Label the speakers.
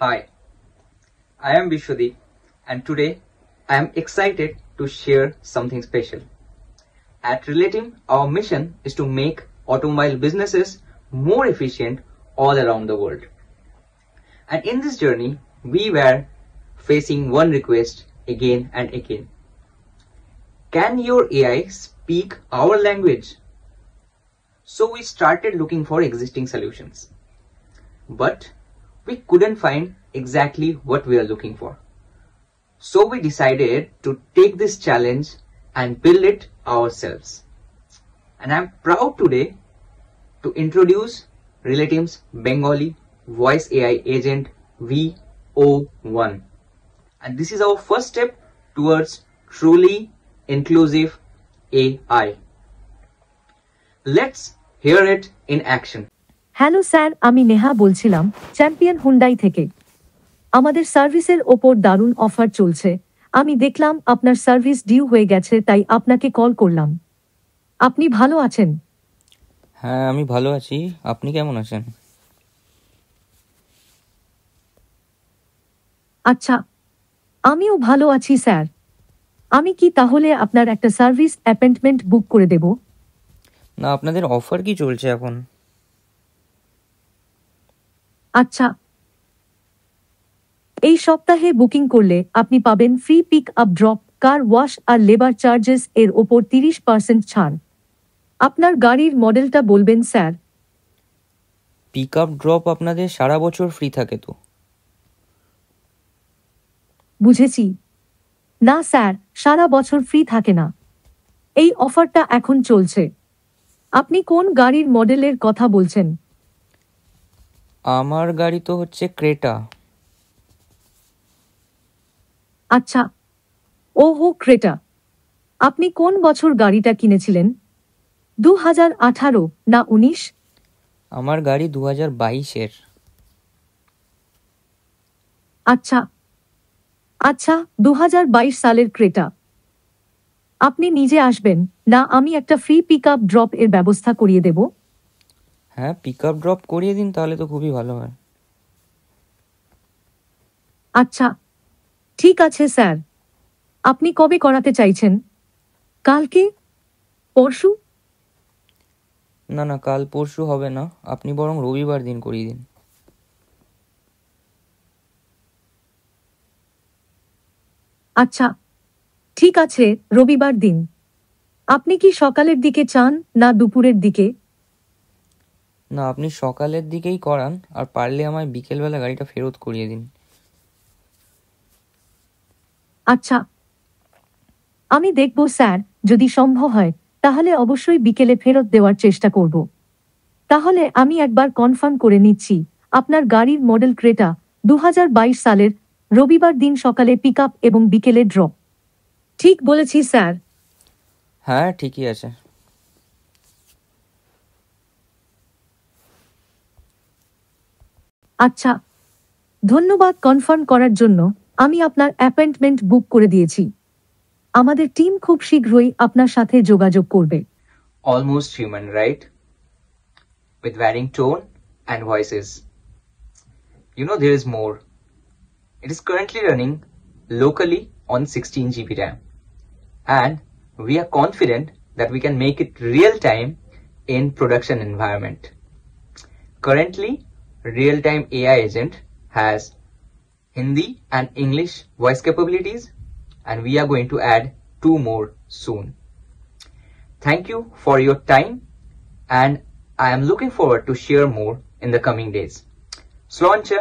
Speaker 1: Hi, I am Vishwadeep and today I am excited to share something special. At Relatim, our mission is to make automobile businesses more efficient all around the world. And in this journey, we were facing one request again and again. Can your AI speak our language? So we started looking for existing solutions. But we couldn't find exactly what we are looking for. So we decided to take this challenge and build it ourselves. And I'm proud today to introduce Relatim's Bengali Voice AI Agent V01. And this is our first step towards truly inclusive AI. Let's hear it in action.
Speaker 2: Hello sir, আমি নেহা বলছিলাম champion Hyundai থেকে। আমাদের সার্ভিসের ওপর দারুণ offer চলছে। আমি দেখলাম আপনার সার্ভিস ডিউ হয়ে গেছে, তাই আপনাকে কল করলাম। আপনি ভালো আছেন?
Speaker 3: হ্যাঁ, আমি ভালো আছি। আপনি কেমন আছেন?
Speaker 2: আচ্ছা, আমিও ভালো আছি স্যার। আমি কি তাহলে আপনার একটা সার্ভিস অ্যাপয়েন্টমেন্ট বুক করে দেব?
Speaker 3: না, আপনাদের অফার কি চলছে এখন?
Speaker 2: আচ্ছা, এই সপ্তাহে বুকিং করলে আপনি পাবেন free pick up drop, car wash আর লেবার চার্জেস এর ওপর 30% ছাড়। আপনার গাড়ির মডেলটা বলবেন স্যার?
Speaker 3: পিক আপ ড্রপ আপনাদের সারা বছর ফ্রি থাকে তো?
Speaker 2: বুঝেছি। না স্যার, সারা বছর ফ্রি থাকে না। এই অফারটা এখন চলছে। আপনি কোন গাড়ির মডেলের কথা বলছেন?
Speaker 3: আমার গাড়ি তো হচ্ছে ক্রেটা।
Speaker 2: আচ্ছা, ওহো ক্রেটা। আপনি কোন বছর গাড়িটা কিনেছিলেন? 2018 না 19?
Speaker 3: আমার গাড়ি 2022-এর।
Speaker 2: আচ্ছা আচ্ছা, 2022 সালের ক্রেটা। আপনি নিজে আসবেন না আমি একটা ফ্রি পিক আপ ড্রপ এর ব্যবস্থা করিয়ে দেব?
Speaker 3: হ্যাঁ, পিক আপ ড্রপ করিয়ে দিন, তাহলে তো খুবই ভালো হয়।
Speaker 2: আচ্ছা, ঠিক আছে স্যার। আপনি কবে করাতে চাইছেন? কালকে? পরশু?
Speaker 3: না না, কাল পরশু হবে না, আপনি বরং রবিবার দিন করিয়ে দিন।
Speaker 2: আচ্ছা, ঠিক আছে, রবিবার দিন। আপনি কি সকালের দিকে চান না দুপুরের দিকে?
Speaker 3: না, আপনি সকালের দিকেই করান, আর পারলে আমায় বিকেলবেলা গাড়িটা ফেরত করিয়ে দিন।
Speaker 2: আচ্ছা, আমি দেখব স্যার, যদি সম্ভব হয় তাহলে অবশ্যই বিকেলে ফেরত দেওয়ার চেষ্টা করব। তাহলে আমি একবার কনফার্ম করে নিচ্ছি, আপনার গাড়ির মডেল ক্রেটা, 2022 সালের, রবিবার দিন সকালে পিক আপ এবং বিকেলে ড্রপ। ঠিক বলেছি স্যার?
Speaker 3: হ্যাঁ, ঠিকই আছে।
Speaker 2: আচ্ছা, ধন্যবাদ কনফার্ম করার জন্য। আমি আপনার অ্যাপয়েন্টমেন্ট বুক করে দিয়েছি। আমাদের টিম খুব শীঘ্রই আপনার সাথে যোগাযোগ করবে।
Speaker 1: Almost human, right? With varying tone and voices. You know, there is more. It is currently running locally on 16 GB RAM. And we are confident that we can make it real time in production environment. Currently, real-time AI agent has Hindi and English voice capabilities, and we are going to add 2 more soon. Thank you for your time, and I am looking forward to share more in the coming days. Sloncha.